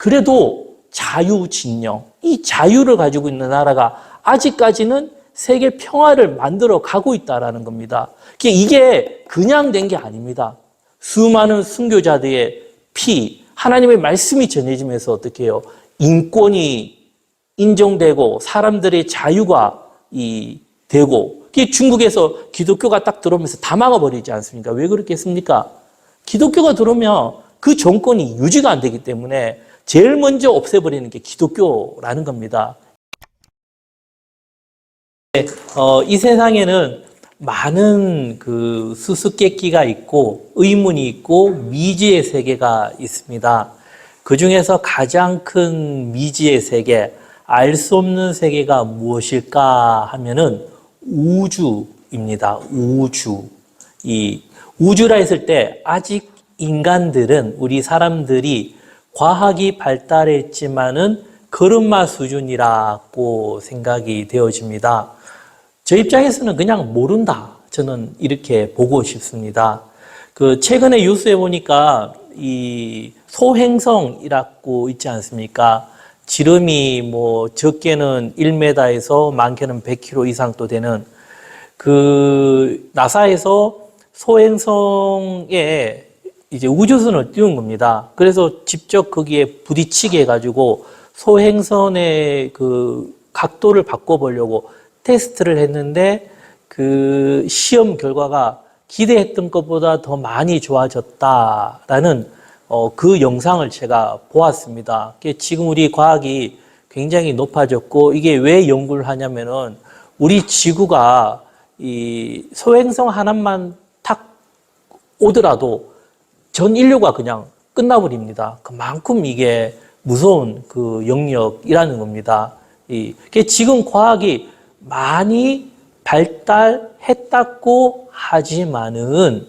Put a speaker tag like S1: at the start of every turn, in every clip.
S1: 그래도 자유진영, 이 자유를 가지고 있는 나라가 아직까지는 세계 평화를 만들어 가고 있다는 겁니다. 이게 그냥 된 게 아닙니다. 수많은 순교자들의 피, 하나님의 말씀이 전해지면서 어떻게 해요? 인권이 인정되고 사람들의 자유가 되고, 중국에서 기독교가 딱 들어오면서 다 막아버리지 않습니까? 왜 그렇겠습니까? 기독교가 들어오면 그 정권이 유지가 안 되기 때문에 제일 먼저 없애버리는 게 기독교라는 겁니다. 이 세상에는 많은 그 수수께끼가 있고 의문이 있고 미지의 세계가 있습니다. 그 중에서 가장 큰 미지의 세계, 알 수 없는 세계가 무엇일까 하면은 우주입니다. 우주. 이 우주라 했을 때 아직 인간들은, 우리 사람들이 과학이 발달했지만은 걸음마 수준이라고 생각이 되어집니다. 저 입장에서는 그냥 모른다. 저는 이렇게 보고 싶습니다. 최근에 뉴스에 보니까 이 소행성이라고 있지 않습니까? 지름이 적게는 1m에서 많게는 100km 이상 또 되는 나사에서 소행성에 이제 우주선을 띄운 겁니다. 그래서 직접 거기에 부딪히게 해가지고 소행선의 각도를 바꿔보려고 테스트를 했는데 그 시험 결과가 기대했던 것보다 더 많이 좋아졌다라는 그 영상을 제가 보았습니다. 지금 우리 과학이 굉장히 높아졌고, 이게 왜 연구를 하냐면은 우리 지구가 이 소행성 하나만 탁 오더라도 전 인류가 그냥 끝나버립니다. 그만큼 이게 무서운 영역이라는 겁니다. 지금 과학이 많이 발달했다고 하지만은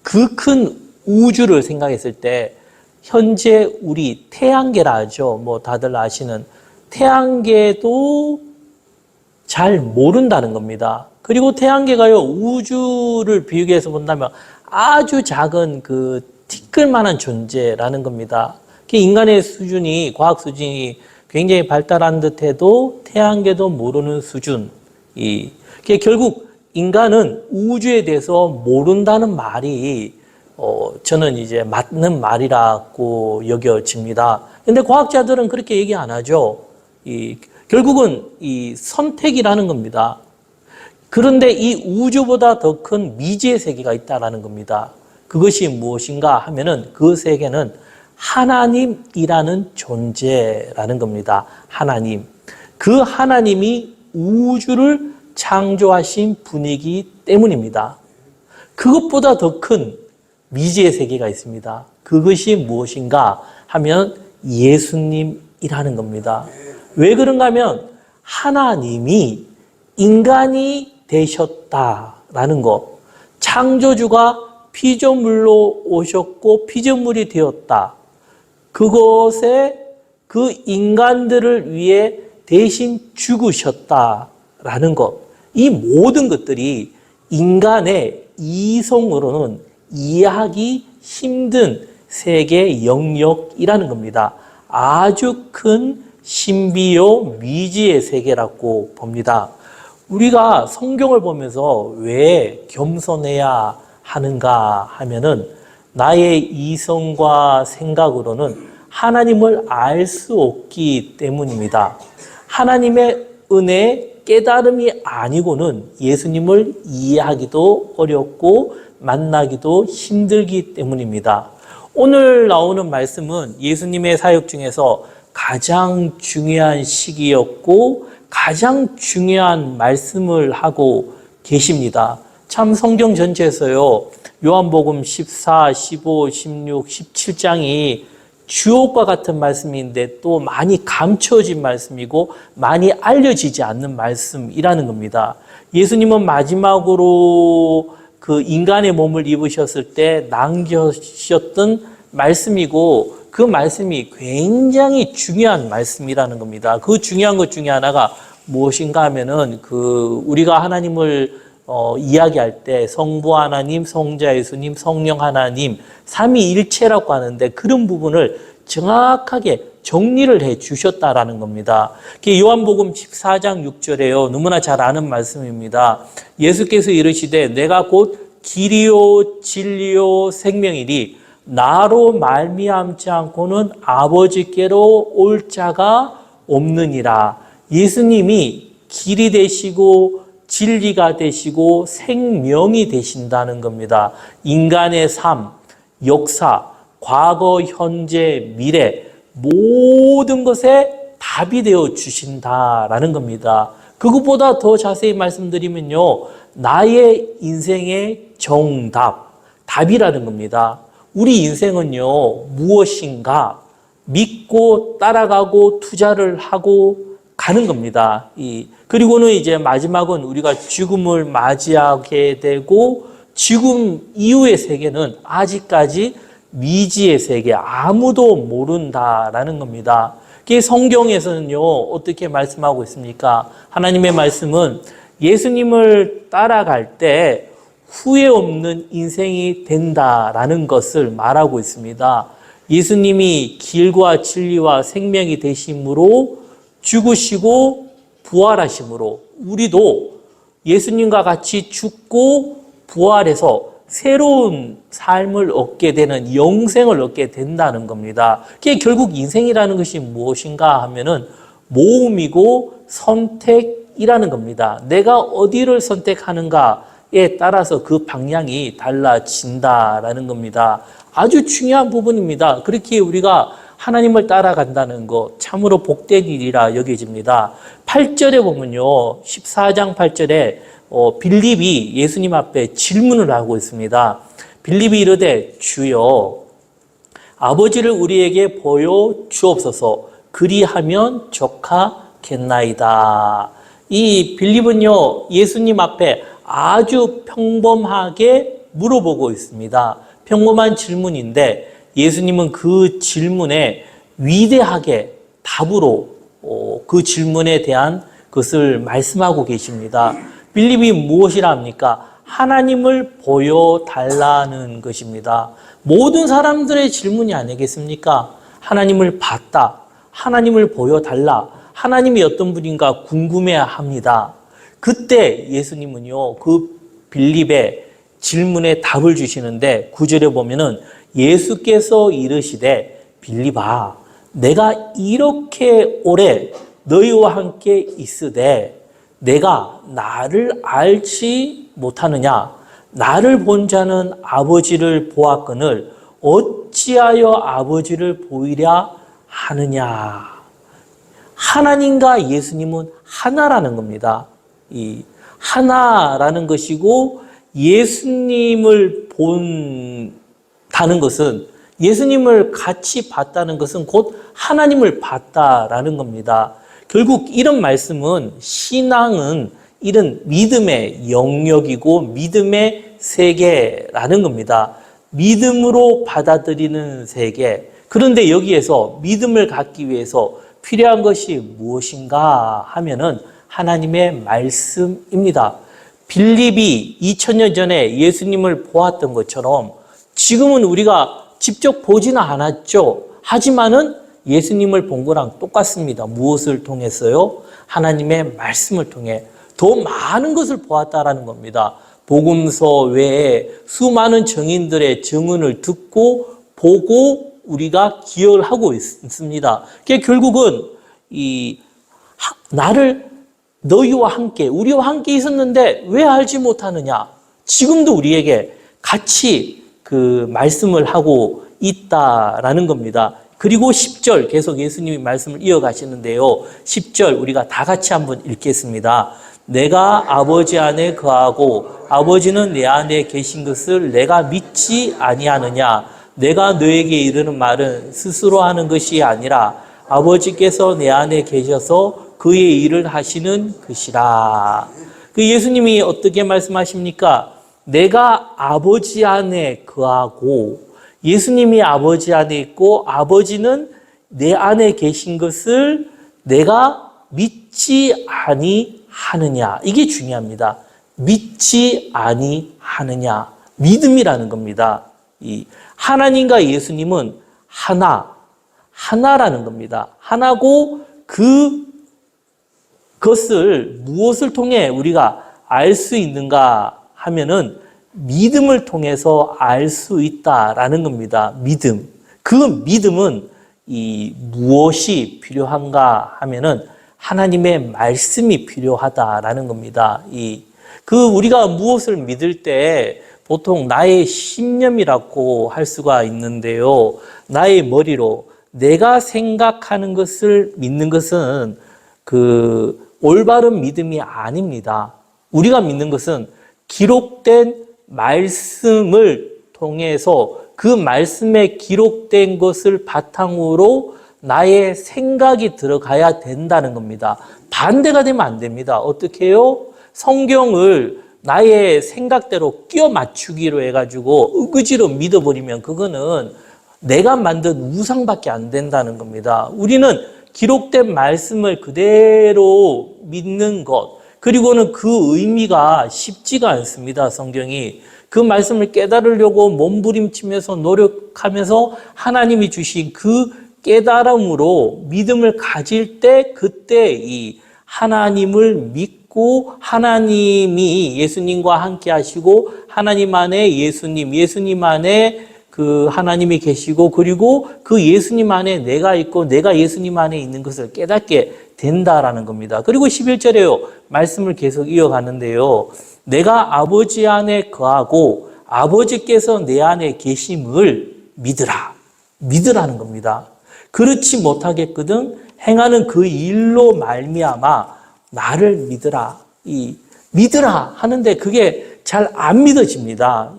S1: 그 큰 우주를 생각했을 때 현재 우리 태양계라 하죠. 다들 아시는 태양계도 잘 모른다는 겁니다. 그리고 태양계가요, 우주를 비유해서 본다면 아주 작은 티끌만한 존재라는 겁니다. 인간의 수준이, 과학 수준이 굉장히 발달한 듯해도 태양계도 모르는 수준. 결국 인간은 우주에 대해서 모른다는 말이 저는 이제 맞는 말이라고 여겨집니다. 근데 과학자들은 그렇게 얘기 안 하죠. 결국은 이 선택이라는 겁니다. 그런데 이 우주보다 더 큰 미지의 세계가 있다는 겁니다. 그것이 무엇인가 하면은 그 세계는 하나님이라는 존재라는 겁니다. 하나님. 그 하나님이 우주를 창조하신 분이기 때문입니다. 그것보다 더 큰 미지의 세계가 있습니다. 그것이 무엇인가 하면 예수님이라는 겁니다. 왜 그런가 하면 하나님이 인간이 되셨다라는 것. 창조주가 피조물로 오셨고 피조물이 되었다. 그것에 그 인간들을 위해 대신 죽으셨다라는 것. 이 모든 것들이 인간의 이성으로는 이해하기 힘든 세계 영역이라는 겁니다. 아주 큰 신비요 미지의 세계라고 봅니다. 우리가 성경을 보면서 왜 겸손해야 하는가 하면은 나의 이성과 생각으로는 하나님을 알 수 없기 때문입니다. 하나님의 은혜, 깨달음이 아니고는 예수님을 이해하기도 어렵고 만나기도 힘들기 때문입니다. 오늘 나오는 말씀은 예수님의 사역 중에서 가장 중요한 시기였고 가장 중요한 말씀을 하고 계십니다. 참 성경 전체에서요, 요한복음 14, 15, 16, 17장이 주옥과 같은 말씀인데 또 많이 감춰진 말씀이고 많이 알려지지 않는 말씀이라는 겁니다. 예수님은 마지막으로 그 인간의 몸을 입으셨을 때 남겨주셨던 말씀이고 그 말씀이 굉장히 중요한 말씀이라는 겁니다. 그 중요한 것 중에 하나가 무엇인가 하면은 우리가 하나님을 이야기할 때 성부 하나님, 성자 예수님, 성령 하나님, 삼위일체라고 하는데 그런 부분을 정확하게 정리를 해 주셨다라는 겁니다. 요한복음 14장 6절에요. 너무나 잘 아는 말씀입니다. 예수께서 이르시되 내가 곧 길이요 진리요 생명이니 나로 말미암지 않고는 아버지께로 올 자가 없느니라. 예수님이 길이 되시고 진리가 되시고 생명이 되신다는 겁니다. 인간의 삶, 역사, 과거, 현재, 미래 모든 것에 답이 되어 주신다라는 겁니다. 그것보다 더 자세히 말씀드리면요, 나의 인생의 정답, 답이라는 겁니다. 우리 인생은요, 무엇인가 믿고 따라가고 투자를 하고 가는 겁니다. 그리고는 이제 마지막은 우리가 죽음을 맞이하게 되고 죽음 이후의 세계는 아직까지 미지의 세계, 아무도 모른다라는 겁니다. 성경에서는요, 어떻게 말씀하고 있습니까? 하나님의 말씀은 예수님을 따라갈 때 후회 없는 인생이 된다라는 것을 말하고 있습니다. 예수님이 길과 진리와 생명이 되심으로 죽으시고 부활하심으로 우리도 예수님과 같이 죽고 부활해서 새로운 삶을 얻게 되는 영생을 얻게 된다는 겁니다. 그게 결국 인생이라는 것이 무엇인가 하면은 모험이고 선택이라는 겁니다. 내가 어디를 선택하는가에 따라서 그 방향이 달라진다라는 겁니다. 아주 중요한 부분입니다. 그렇게 우리가 하나님을 따라간다는 것 참으로 복된 일이라 여겨집니다. 8절에 보면요, 14장 8절에 빌립이 예수님 앞에 질문을 하고 있습니다. 빌립이 이르되 주여 아버지를 우리에게 보여 주옵소서 그리하면 족하겠나이다. 이 빌립은요, 예수님 앞에 아주 평범하게 물어보고 있습니다. 평범한 질문인데 예수님은 그 질문에 위대하게 답으로 그 질문에 대한 것을 말씀하고 계십니다. 빌립이 무엇이라 합니까? 하나님을 보여달라는 것입니다. 모든 사람들의 질문이 아니겠습니까? 하나님을 봤다. 하나님을 보여달라. 하나님이 어떤 분인가 궁금해합니다. 그때 예수님은요, 그 빌립의 질문에 답을 주시는데 9절에 보면은 예수께서 이르시되 빌립아 내가 이렇게 오래 너희와 함께 있으되 내가 나를 알지 못하느냐? 나를 본 자는 아버지를 보았거늘 어찌하여 아버지를 보이랴 하느냐? 하나님과 예수님은 하나라는 겁니다. 이 하나라는 것이고 예수님을 본다는 것은 예수님을 같이 봤다는 것은 곧 하나님을 봤다라는 겁니다. 결국 이런 말씀은 신앙은 이런 믿음의 영역이고 믿음의 세계라는 겁니다. 믿음으로 받아들이는 세계. 그런데 여기에서 믿음을 갖기 위해서 필요한 것이 무엇인가 하면은 하나님의 말씀입니다. 빌립이 2000년 전에 예수님을 보았던 것처럼 지금은 우리가 직접 보지는 않았죠. 하지만은 예수님을 본 거랑 똑같습니다. 무엇을 통해서요? 하나님의 말씀을 통해 더 많은 것을 보았다라는 겁니다. 복음서 외에 수많은 증인들의 증언을 듣고 보고 우리가 기여를 하고 있습니다. 그게 결국은 나를 너희와 함께, 우리와 함께 있었는데 왜 알지 못하느냐? 지금도 우리에게 같이 그 말씀을 하고 있다라는 겁니다. 그리고 10절 계속 예수님이 말씀을 이어가시는데요. 10절 우리가 다 같이 한번 읽겠습니다. 내가 아버지 안에 거하고 아버지는 내 안에 계신 것을 내가 믿지 아니하느냐? 내가 너에게 이르는 말은 스스로 하는 것이 아니라 아버지께서 내 안에 계셔서 그의 일을 하시는 것이라. 그 예수님이 어떻게 말씀하십니까? 내가 아버지 안에 거하고 예수님이 아버지 안에 있고 아버지는 내 안에 계신 것을 내가 믿지 아니하느냐. 이게 중요합니다. 믿지 아니하느냐. 믿음이라는 겁니다. 이 하나님과 예수님은 하나라는 겁니다. 하나고 그것을 무엇을 통해 우리가 알 수 있는가 하면은 믿음을 통해서 알 수 있다라는 겁니다. 믿음. 그 믿음은 무엇이 필요한가 하면은 하나님의 말씀이 필요하다라는 겁니다. 우리가 무엇을 믿을 때 보통 나의 신념이라고 할 수가 있는데요. 나의 머리로 내가 생각하는 것을 믿는 것은 올바른 믿음이 아닙니다. 우리가 믿는 것은 기록된 말씀을 통해서 그 말씀에 기록된 것을 바탕으로 나의 생각이 들어가야 된다는 겁니다. 반대가 되면 안 됩니다. 어떻게 해요? 성경을 나의 생각대로 끼워 맞추기로 해가지고 의지로 믿어버리면 그거는 내가 만든 우상밖에 안 된다는 겁니다. 우리는 기록된 말씀을 그대로 믿는 것, 그리고는 그 의미가 쉽지가 않습니다. 성경이. 그 말씀을 깨달으려고 몸부림치면서 노력하면서 하나님이 주신 그 깨달음으로 믿음을 가질 때 그때 이 하나님을 믿고 하나님이 예수님과 함께 하시고 하나님 안에 예수님 안에 그 하나님이 계시고 그리고 그 예수님 안에 내가 있고 내가 예수님 안에 있는 것을 깨닫게 된다라는 겁니다. 그리고 11절에요. 말씀을 계속 이어가는데요. 내가 아버지 안에 거하고 아버지께서 내 안에 계심을 믿으라. 믿으라는 겁니다. 그렇지 못하겠거든 행하는 그 일로 말미암아 나를 믿으라. 믿으라 하는데 그게 잘 안 믿어집니다.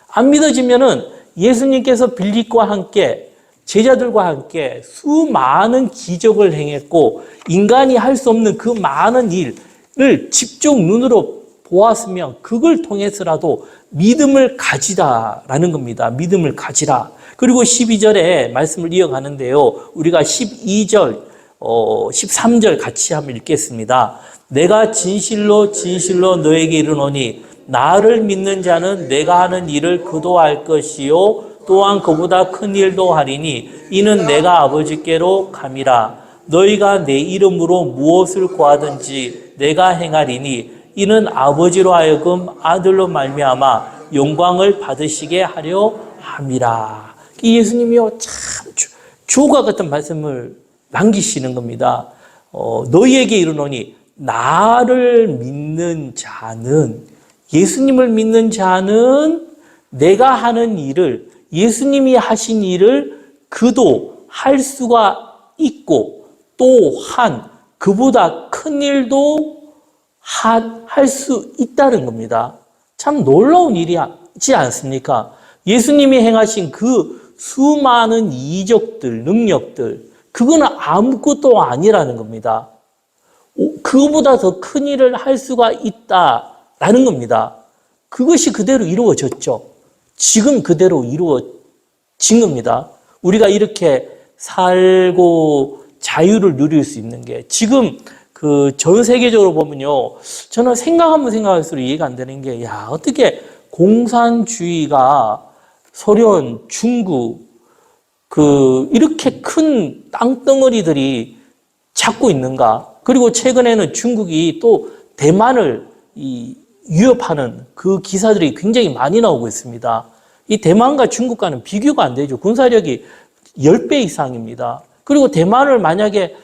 S1: 안 믿어지면은 예수님께서 빌립과 함께 제자들과 함께 수많은 기적을 행했고 인간이 할 수 없는 그 많은 일을 직접 눈으로 보았으면 그걸 통해서라도 믿음을 가지라라는 겁니다. 믿음을 가지라. 그리고 12절에 말씀을 이어가는데요. 우리가 12절, 13절 같이 한번 읽겠습니다. 내가 진실로 진실로 너에게 이르노니 나를 믿는 자는 내가 하는 일을 그도 할 것이요 또한 그보다 큰 일도 하리니 이는 내가 아버지께로 감이라. 너희가 내 이름으로 무엇을 구하든지 내가 행하리니 이는 아버지로 하여금 아들로 말미암아 영광을 받으시게 하려 함이라. 예수님이요 참 주옥과 같은 말씀을 남기시는 겁니다. 너희에게 이르노니 나를 믿는 자는 예수님을 믿는 자는 내가 하는 일을 예수님이 하신 일을 그도 할 수가 있고 또한 그보다 큰 일도 할 수 있다는 겁니다. 참 놀라운 일이지 않습니까? 예수님이 행하신 그 수많은 이적들, 능력들 그거는 아무것도 아니라는 겁니다. 그거보다 더 큰 일을 할 수가 있다라는 겁니다. 그것이 그대로 이루어졌죠. 지금 그대로 이루어진 겁니다. 우리가 이렇게 살고 자유를 누릴 수 있는 게 지금 전 세계적으로 보면요. 저는 생각할수록 이해가 안 되는 게, 어떻게 공산주의가 소련, 중국, 이렇게 큰 땅덩어리들이 찾고 있는가. 그리고 최근에는 중국이 또 대만을 위협하는 그 기사들이 굉장히 많이 나오고 있습니다. 이 대만과 중국과는 비교가 안 되죠. 군사력이 10배 이상입니다. 그리고 대만을 만약에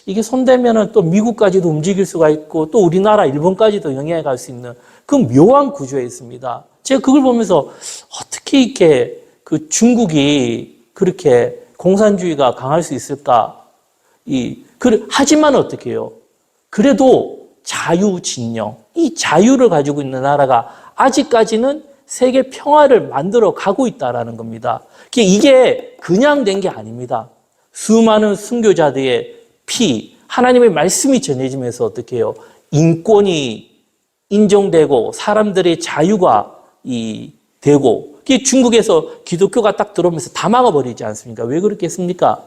S1: 이게 손대면은 또 미국까지도 움직일 수가 있고 또 우리나라, 일본까지도 영향을 갈 수 있는 그 묘한 구조에 있습니다. 제가 그걸 보면서 어떻게 이렇게 중국이 그렇게 공산주의가 강할 수 있을까? 하지만 어떻게 해요? 그래도 자유진영, 이 자유를 가지고 있는 나라가 아직까지는 세계 평화를 만들어 가고 있다는 겁니다. 이게 그냥 된 게 아닙니다. 수많은 순교자들의 피, 하나님의 말씀이 전해지면서 어떻게 해요? 인권이 인정되고 사람들의 자유가 되고 중국에서 기독교가 딱 들어오면서 다 막아버리지 않습니까? 왜 그렇게 했습니까?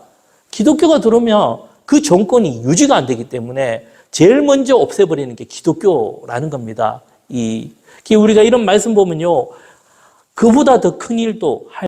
S1: 기독교가 들어오면 그 정권이 유지가 안 되기 때문에 제일 먼저 없애버리는 게 기독교라는 겁니다. 우리가 이런 말씀 보면요. 그보다 더 큰 일도 할